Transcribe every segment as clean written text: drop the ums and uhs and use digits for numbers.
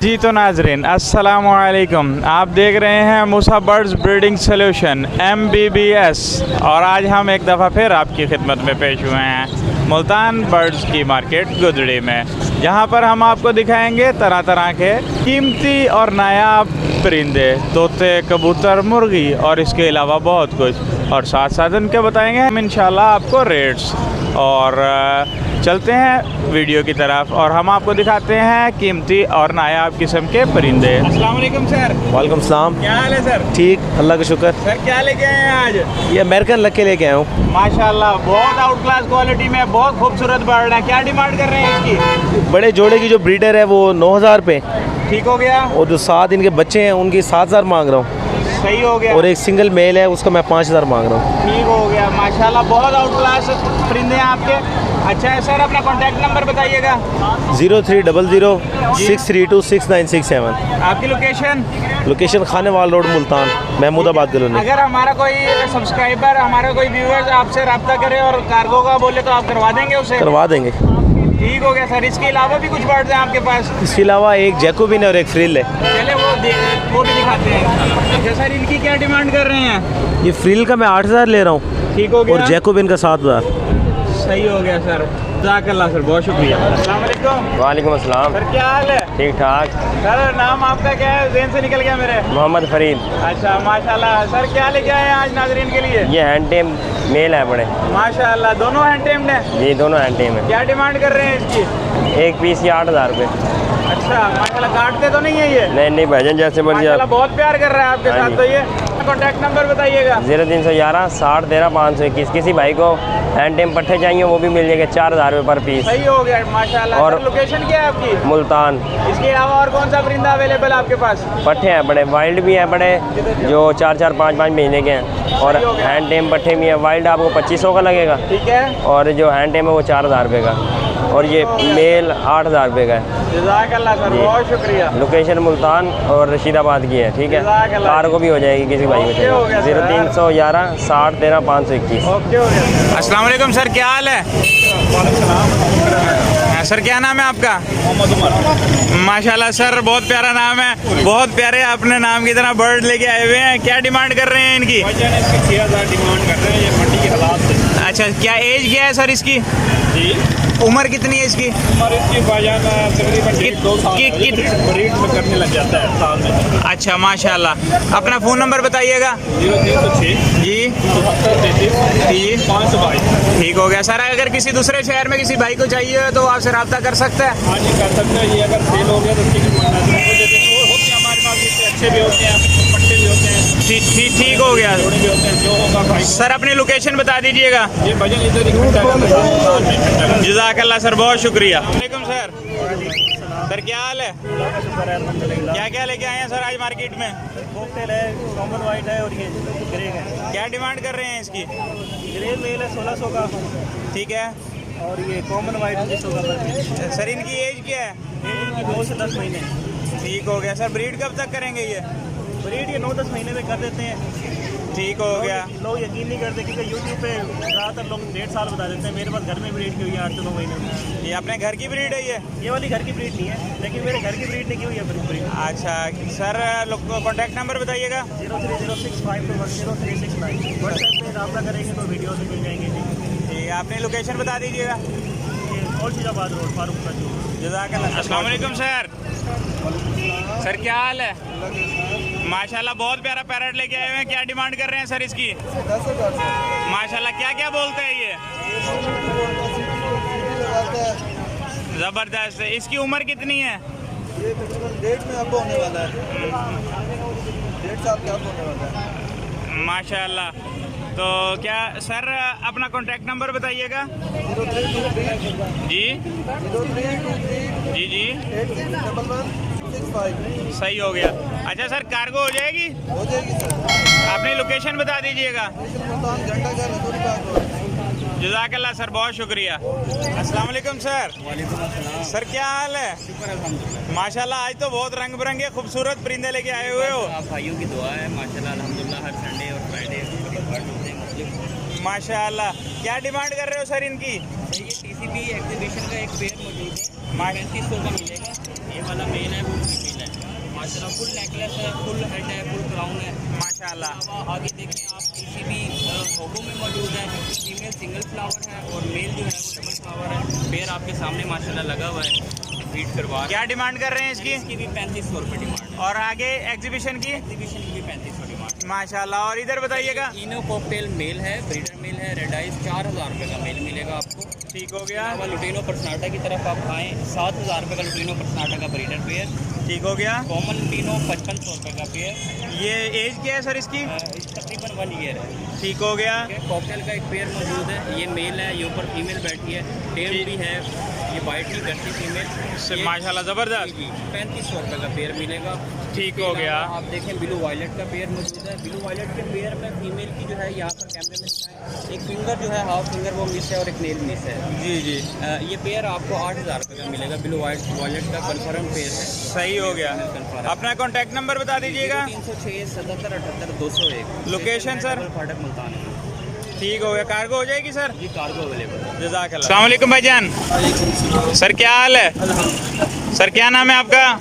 जी तो नाजरीन अस्सलामुअलैकुम, आप देख रहे हैं मूसा बर्ड्स ब्रीडिंग सॉल्यूशन MBBS और आज हम एक दफ़ा फिर आपकी खिदमत में पेश हुए हैं मुल्तान बर्ड्स की मार्केट गुदड़ी में, जहां पर हम आपको दिखाएंगे तरह तरह के कीमती और नायाब परिंदे, तोते, कबूतर, मुर्गी और इसके अलावा बहुत कुछ, और साथ साथ उनके बताएंगे हम इंशाल्लाह आपको रेट्स। और चलते हैं वीडियो की तरफ और हम आपको दिखाते हैं कीमती और नायाब किस्म के परिंदे। अस्सलाम वालेकुम सर। वालेकुम सलाम। क्या हाल है सर? ठीक, अल्लाह का शुक्र। सर क्या लेके आए हैं आज? ये अमेरिकन लक्के लेके आया हूँ। माशाल्लाह बहुत आउट क्लास क्वालिटी में बहुत खूबसूरत बर्ड है। क्या डिमांड कर रहे हैं इसकी? बड़े जोड़े की जो ब्रीडर है वो 9,000 रुपये, ठीक हो गया। और जो 7 इनके बच्चे हैं उनकी 7,000 मांग रहा हूँ। सही हो गया। और एक सिंगल मेल है उसका मैं 5,000 मांग रहा हूँ। ठीक हो गया। माशाल्लाह बहुत आउट क्लास परिंदे हैं आपके। अच्छा है सर, अपना कॉन्टैक्ट नंबर बताइएगा। 0300-632-6967। आपकी location? Location Khanewal road, Multan, Mahmudabad colony. अगर हमारा कोई सब्सक्राइबर, हमारा कोई व्यूअर्स आपसे रब्ता करे और कार्गो का बोले तो आप करवा देंगे उसे? करवा देंगे। ठीक हो गया सर। इसके अलावा भी कुछ बर्ड्स हैं आपके पास? इसके अलावा एक जैकोबिन और एक फ्रिल है। चले वो भी दिखाते हैं। अच्छा सर, इनकी क्या डिमांड कर रहे हैं? ये फ्रिल का मैं 8,000 ले रहा हूँ। ठीक हो गया। और जैकोबिन का 7,000। सही हो गया सर। जज़ाकल्लाह सर, बहुत शुक्रिया। अस्सलाम वालेकुम। वालेकुम अस्सलाम। सर क्या हाल है? ठीक ठाक। सर नाम आपका क्या है? ज़हन से निकल गया मेरे। मोहम्मद फरीद। अच्छा माशाल्लाह। सर क्या लेके आए हैं आज नाजरीन के लिए? ये हैंड टेम मेल है बड़े। माशाल्लाह दोनों हैंड टेम्ड हैं? ये दोनों हैंड टेम है। क्या डिमांड कर रहे हैं इसकी? एक पीस ये 8,000 रुपये। अच्छा माशाल्लाह, काटते तो नहीं है ये? नहीं भाईजान, जैसे मर्जी माशाल्लाह आप। बहुत प्यार कर रहा है आपके साथ। तो ये कॉन्टैक्ट नंबर बताइएगा। 0311-6013-521। किसी भाई को हैंड टेम पट्टे चाहिए वो भी मिल जाएगा, 4,000 रुपये पर पीस। सही हो गया माशाल्लाह। और सर लोकेशन क्या है आपकी? मुल्तान। इसके अलावा और कौन सा परिंदा अवेलेबल है आपके पास? पट्टे हैं बड़े, वाइल्ड भी हैं बड़े जो 4-4, 5-5 महीने के हैं, और हैंड टेम पट्टे भी हैं। वाइल्ड आपको 2,500 का लगेगा, ठीक है। और जो हैंड टेम है वो 4,000 रुपये का, और ये मेल 8,000 रुपये का है। जज़ाकल्लाह सर, बहुत शुक्रिया। लोकेशन मुल्तान और रशीदाबाद की है, ठीक है। जज़ाकल्लाह। कार को भी हो जाएगी किसी भाई को ओके हो गया चाहिए। सर। 0311-6013-521। ओके हो गया। अस्सलाम वालेकुम सर, क्या हाल है? सर क्या नाम है आपका? मोहम्मद उमर। माशाल्लाह सर, बहुत प्यारा नाम है। बहुत प्यारे अपने नाम की तरह बर्ड लेके आए हुए हैं। क्या डिमांड कर रहे हैं इनकी? भाईजान इसकी 6,000 डिमांड कर रहे हैं, ये मंडी के हालात से। अच्छा, क्या एज क्या है सर इसकी? जी, उम्र कितनी है इसकी? उम्र इसकी भाईजान तकरीबन 1-2 साल है। ब्रीड में करने लग जाता है साल में। अच्छा माशाल्लाह। अपना फ़ोन नंबर बताइएगा। 0306 जी 7733 जी 522। ठीक हो गया सर। अगर किसी दूसरे शहर में किसी भाई को चाहिए तो आपसे रब्ता कर सकते हैं? हाँ जी, कर सकते हैं। ये अगर सेल हो गया तो ठीक है, और होते हैं हमारे पास, इससे अच्छे भी होते हैं, पट्टे भी होते हैं, ठीक हो गया जोड़े भी होते हैं, जो होगा भाई। सर। अपनी लोकेशन बता दीजिएगा। ये भाईजान इधर ही घंटा का जज़ाकल्लाह सर, बहुत शुक्रिया। वालेकुम सर। सर क्या हाल है? क्या क्या लेके आए हैं सर आज मार्केट में? कॉकटेल है, कॉमन वाइट है, और ये ग्रे है। क्या डिमांड कर रहे हैं इसकी? ग्रे मेल है 1,600 का, ठीक है। और ये कॉमन वाइट 2,500 का पर पीस। सर इनकी एज क्या है? ये इनकी 2 से 10 महीने। ठीक हो गया सर। ब्रीड कब तक करेंगे ये? ब्रीड ये 9-10 महीने में कर देते हैं। ठीक हो गया। लोग यकीन नहीं करते क्योंकि यूट्यूब पे ज़्यादातर लोग 1.5 साल बता देते हैं। मेरे पास घर में ब्रीड की हुई है 8 से 9 महीने में। ये अपने घर की ब्रीड है ये? ये वाली घर की ब्रीड नहीं है, लेकिन मेरे घर की ब्रीड ने की हुई है ब्रीड। अच्छा सर, कॉन्टैक्ट नंबर बताइएगा। 0306510369। व्हाट्सएप पे रब्ता करेंगे तो वीडियो से मिल जाएंगे जी। ठीक है, आपने लोकेशन बता दीजिएगा। ये औरंगाबाद रोड, फारूक का चौक। जज़ाकल्लाह। अस्सलाम वालेकुम सर। सर क्या हाल है? माशाल्लाह बहुत प्यारा पैरट लेके आए हुए हैं। क्या डिमांड कर रहे हैं सर इसकी? 10,000। माशाल्लाह। क्या क्या बोलते हैं ये? ज़बरदस्त है। इसकी उम्र कितनी है? ये तकरीबन 1.5 में अब होने वाला है, 1.5 साल का अब होने वाला है। माशाल्लाह। तो क्या सर अपना कॉन्टैक्ट नंबर बताइएगा। 0323 जी 0323 जी जी 861165। सही हो गया। अच्छा सर, कार्गो हो जाएगी? हो जाएगी सर। अपनी लोकेशन बता दीजिएगा। मुल्तान घंटा घर हजूरीबाग रोड। जज़ाकल्लाह सर, बहुत शुक्रिया। अस्सलाम वालेकुम सर। सर क्या हाल है? माशाल्लाह आज तो बहुत रंग बिरंगे खूबसूरत परिंदे लेके आए हुए हो। आप भाइयों की दुआ है माशाल्लाह, अल्हम्दुलिल्लाह। हर संडे और फ्राइडे माशाल्लाह। क्या डिमांड कर रहे हो सर इनकी? ये TCB एग्जीबिशन का एक पेयर मौजूद है, 3500 का मिलेगा। ये वाला मेल है, वो फीमेल है। माशाल्लाह फुल नेकलेस है, फुल हेड है, फुल क्राउन है माशाल्लाह। आगे देखें आप किसी भी होगो में मौजूद है। फीमेल सिंगल फ्लावर है और मेल जो है वो डबल फ्लावर है। पेयर आपके सामने माशाल्लाह लगा हुआ है, फीड करवा। क्या डिमांड कर रहे हैं इसकी? इसकी भी 3500 रुपये डिमांड है और आगे एग्जीबिशन की? एग्जीबिशन की भी 3500 डिमांड। माशाल्लाह। और इधर बताइएगा। इनो कॉकटेल मेल है, ब्रीडर मेल है, रेड आइज 4000 रुपये का मेल मिलेगा आपको। ठीक हो गया। अब लुटिनो पर्सनाटा की तरफ आप आएँ, 7000 रुपये का लुटिनो पर्सनाटा का ब्रीडर पेयर। ठीक हो गया। कॉमन लुटिनो 5500 रुपये का पेयर। ये एज क्या है सर इसकी? तकरीबन 1 ईयर है। ठीक हो गया। कॉकटेल का एक पेयर मौजूद है, ये मेल है, ये ऊपर फीमेल बैठी है, टेल भी है, ये वाइट नहीं करती फीमेल। माशाल्लाह ज़बरदस्त। 3500 रुपये का पेयर मिलेगा। ठीक हो गया। आप देखें ब्लू वायलेट का पेयर मौजूद है। ब्लू वायलेट के पेयर में फीमेल की जो है यहाँ पर कैमरे में दिखाएं, एक फिंगर जो है हाफ फिंगर वो मिस है और एक नेल मिस है। जी जी। ये पेयर आपको 8000 रुपये का मिलेगा। ब्लू वायलेट का कन्फर्म पेयर है। सही हो गया। अपना कॉन्टैक्ट नंबर बता दीजिएगा। 306 77 78 201। Location sir? फाटक मुल्तान है। ठीक हो गया। कार्गो हो जाएगी सर? जी कार्गो अवेलेबल है। जज़ाकल्लाह। अस्सलाम वालेकुम भाईजान। सर क्या हाल है? सर क्या नाम है आपका?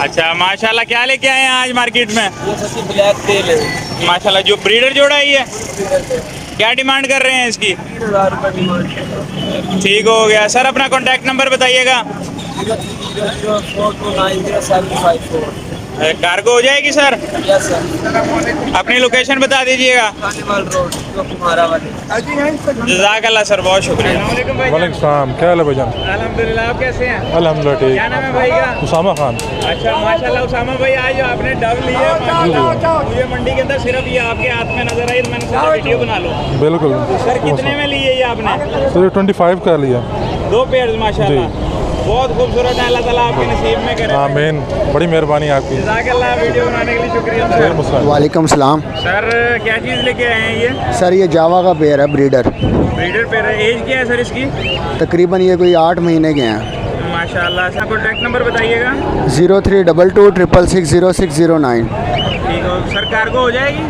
अच्छा माशाल्लाह। क्या लेके आए हैं आज मार्केट में? ब्लैक टेल है माशाल्लाह। जो ब्रीडर जोड़ा है ये, क्या डिमांड कर रहे हैं इसकी? 3000 रुपये डिमांड। ठीक हो गया। सर अपना कॉन्टैक्ट नंबर बताइएगा। 03042907554। कार्गो हो जाएगी सर? Yes sir. अपनी लोकेशन बता दीजिएगा। खानेवाल रोड कुमारा वाली। जज़ाकल्लाह सर, बहुत शुक्रिया। वालेकुम सलाम, क्या हाल है भाईजान? अल्हम्दुलिल्लाह। आप कैसे हैं? अल्हम्दुलिल्लाह ठीक। क्या नाम है भाई का? उसामा खान। अच्छा माशाल्लाह। उसामा भाई आज आपने डब लिए, मुझे मंडी के अंदर सिर्फ ये आपके हाथ में नजर आई तो मैंने सोचा वीडियो बना लो। बिल्कुल। सर कितने में लिए ये आपने? सर 25 का लिया। 2 पेयर माशाल्लाह, बहुत खूबसूरत है। अल्लाह ताला आपके नसीब में करे। आमीन। बड़ी मेहरबानी आपकी। जज़ाकल्लाह। वीडियो बनाने के लिए शुक्रिया सर। वालेकुम सलाम। सर क्या चीज़ लेके आए हैं ये? सर ये जावा का पेयर है, ब्रीडर। ब्रीडर पेयर है। एज क्या है सर इसकी? तकरीबन ये कोई 8 महीने के हैं। माशाल्लाह। सर कॉन्टैक्ट नंबर बताइएगा। 0322660609। ठीक हो सर। कार्गो हो जाएगी?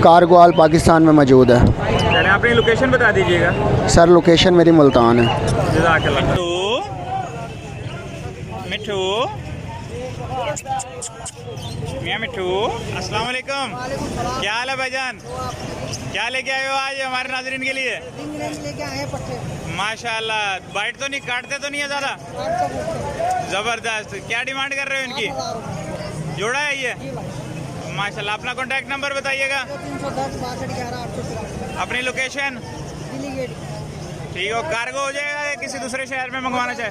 कार्गो आल पाकिस्तान में मौजूद है। चलें अपनी लोकेशन बता दीजिएगा। सर लोकेशन मेरी मुल्तान है। जज़ाकल्लाह। मिठू मियाँ मिठू, अस्सलाम वालेकुम। क्या हाल है भाईजान? क्या लेके आए हो आज हमारे नाज़रीन के लिए? लेके आए पट्टे। माशाल्लाह। बाइट तो नहीं, काटते तो नहीं है ज़्यादा? ज़बरदस्त। क्या डिमांड कर रहे हो इनकी? जोड़ा है ये? माशाल्लाह। अपना कॉन्टैक्ट नंबर बताइएगा। 310 62 11 800। अपनी लोकेशन? ठीक हो। कार्गो हो जाएगा या किसी दूसरे शहर में मंगवाना चाहे?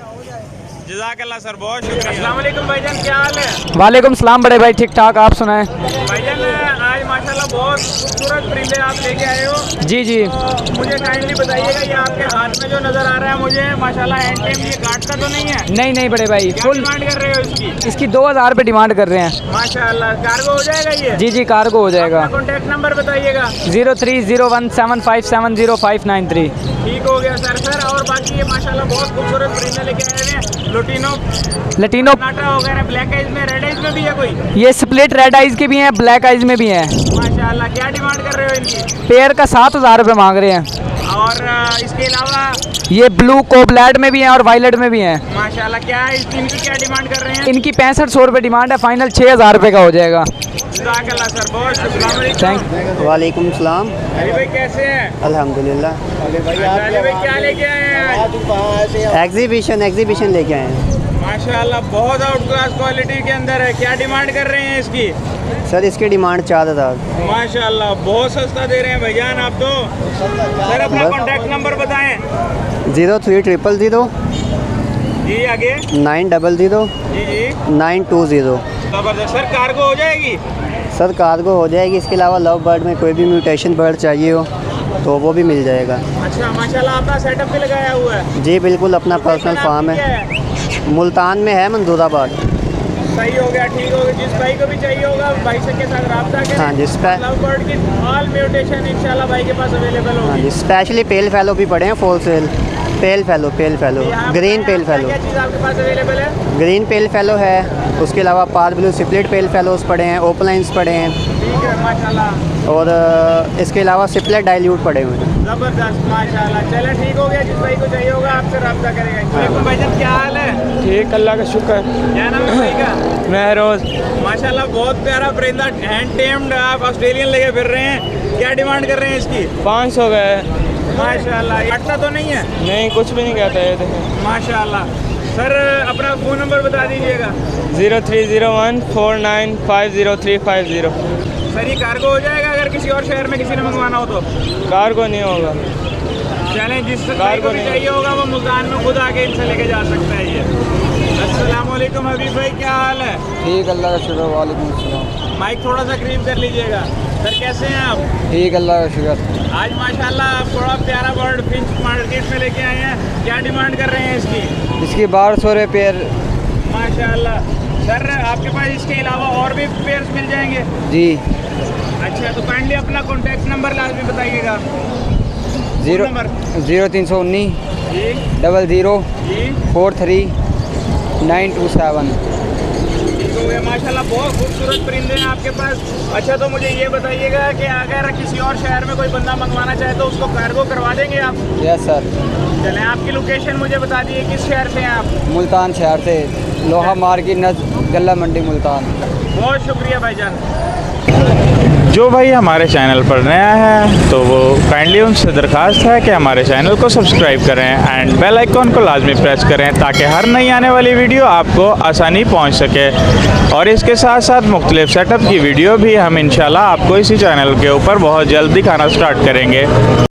जज़ाकल्लाह सर, बहुत शुक्रिया। अस्सलाम वालेकुम भाईजान, क्या हाल है? वालेकुम सलाम बड़े भाई, ठीक ठाक। आप सुनाएं? भाईजान आज माशाल्लाह बहुत खूबसूरत परिंदे आप लेके आए हो। जी जी। तो मुझे काइंडली बताइएगा, ये आपके हाथ में जो नज़र आ रहा है मुझे माशाल्लाह हैंड टाइम, ये काटता तो नहीं है? नहीं नहीं बड़े भाई, क्या फुल डिमांड कर रहे हो इसकी? इसकी 2000 रुपये डिमांड कर रहे हैं। माशाल्लाह। कार्गो हो जाएगा ये? जी जी कार्गो हो जाएगा। कॉन्टैक्ट नंबर बताइएगा। 030175705993। ठीक हो गया सर। सर और बाकी ये माशाल्लाह बहुत खूबसूरत परिंदे लेके आए हैं। लुटिनो लटीनो नाटा वगैरह, ब्लैक आइज में, रेड आइज में भी है कोई? ये स्प्लिट रेड आइज के भी हैं, ब्लैक आइज में भी हैं। माशाल्लाह। क्या डिमांड कर रहे हो इनकी? पेयर का 7000 रुपये मांग रहे हैं। और इसके अलावा ये ब्लू कोबलैड में भी हैं और वायलेट में भी हैं। माशाल्लाह। क्या इनकी क्या डिमांड कर रहे हैं? इनकी 6500 रुपये डिमांड है, फाइनल 6000 रुपये का हो जाएगा। जज़ाकल्लाह सर, बहुत शुक्रिया। थैंक। वालेकुम सलाम। अली भाई कैसे हैं? अल्हम्दुलिल्लाह। अली भाई क्या लेके आए हैं? एग्जीबिशन लेके आए हैं। माशाल्लाह बहुत आउट क्लास क्वालिटी के अंदर है। क्या डिमांड कर रहे हैं इसकी? सर इसकी डिमांड 4000। माशाल्लाह बहुत सस्ता दे रहे हैं भाईजान आप तो। सर अपना कॉन्टैक्ट नंबर बताएं। 03000 जी आगे 900 जी जी 920। जबरदस्त। सर कार्गो हो जाएगी? सर कार्गो हो जाएगी। इसके अलावा लव बर्ड में कोई भी म्यूटेशन बर्ड चाहिए हो तो वो भी मिल जाएगा। अच्छा माशाल्लाह। आपका सेटअप भी लगाया हुआ है? जी बिल्कुल, अपना पर्सनल फार्म है। मुल्तान में है, मंदूराबाद। सही हो गया। ठीक हो गया। जिस भाई को भी चाहिए होगा भाई से के साथ रब्ता करें। हाँ जी। लव बर्ड की ऑल म्यूटेशन इंशाल्लाह भाई के पास अवेलेबल हाँ होगी। जी। स्पेशली पेल फैलो भी पड़े हैं, फुल सेल। पेल फैलो यहाँ ग्रीन पेल फैलो, क्या चीज़ आपके पास अवेलेबल है? ग्रीन पेल फैलो है। उसके अलावा पार ब्लू स्प्लिट पेल फैलोज पड़े हैं, ओपलाइंस पड़े हैं, ठीक है माशाल्लाह, और इसके अलावा स्प्लिट डाइल्यूट पड़े हुए हैं। ज़बरदस्त माशाल्लाह। चले ठीक हो गया, जिस भाई को चाहिए होगा आपसे रब्ता करेगा। वालेकुम भाईजान, क्या हाल है? ठीक, अल्लाह का शुक्र। क्या नाम है भाई का? महरोज। माशाल्लाह बहुत प्यारा परिंदा, हैंड टेम्ड, आप ऑस्ट्रेलियन लेके फिर रहे हैं। क्या डिमांड कर रहे हैं इसकी? 500 का है। माशाल्लाह, कटता तो नहीं है? नहीं, कुछ भी नहीं कहता है। देखें, माशाल्लाह। सर अपना फ़ोन नंबर बता दीजिएगा। 0301 4950 सर ये कार्गो हो जाएगा अगर किसी और शहर में किसी ने मंगवाना हो तो? कार्गो नहीं होगा। चलें, जिस भाई को भी चाहिए होगा वो मुल्तान में खुद आके इनसे लेके जा सकता है ये। अस्सलाम वालेकुम हबीब भाई, क्या हाल है? ठीक, अल्लाह का शुक्र। वालेकुम अस्सलाम। माइक थोड़ा सा करीब कर लीजिएगा। सर कैसे हैं आप? ठीक, अल्लाह का शुक्र। आज माशाल्लाह आप बड़ा प्यारा बर्ड फिंच मार्केट में लेके आए हैं। क्या डिमांड कर रहे हैं इसकी? इसकी 1200 रुपये पेयर। माशाल्लाह। सर आपके पास इसके अलावा और भी पेयर्स मिल जाएंगे? जी। अच्छा, तो काइंडली अपना कॉन्टैक्ट नंबर लाजमी बताइएगा। 0319 जी 00 जी 43 927। ठीक हो गया माशाल्लाह। बहुत खूबसूरत परिंदे हैं आपके पास। अच्छा, तो मुझे ये बताइएगा कि अगर किसी और शहर में कोई बंदा मंगवाना चाहे तो उसको कार्गो करवा देंगे आप? Yes sir. चलें, आपकी लोकेशन मुझे बता दीजिए, किस शहर से हैं आप? मुल्तान शहर से, लोहा मार्केट नज़ गल्ला मंडी मुल्तान। बहुत शुक्रिया भाईजान। जो भाई हमारे चैनल पर नया है तो वो काइंडली उनसे दरख्वास्त है कि हमारे चैनल को सब्सक्राइब करें एंड बेल आइकॉन को लाजमी प्रेस करें ताकि हर नई आने वाली वीडियो आपको आसानी पहुंच सके। और इसके साथ साथ मुख्तलिफ सेटअप की वीडियो भी हम इंशाल्लाह आपको इसी चैनल के ऊपर बहुत जल्द दिखाना स्टार्ट करेंगे।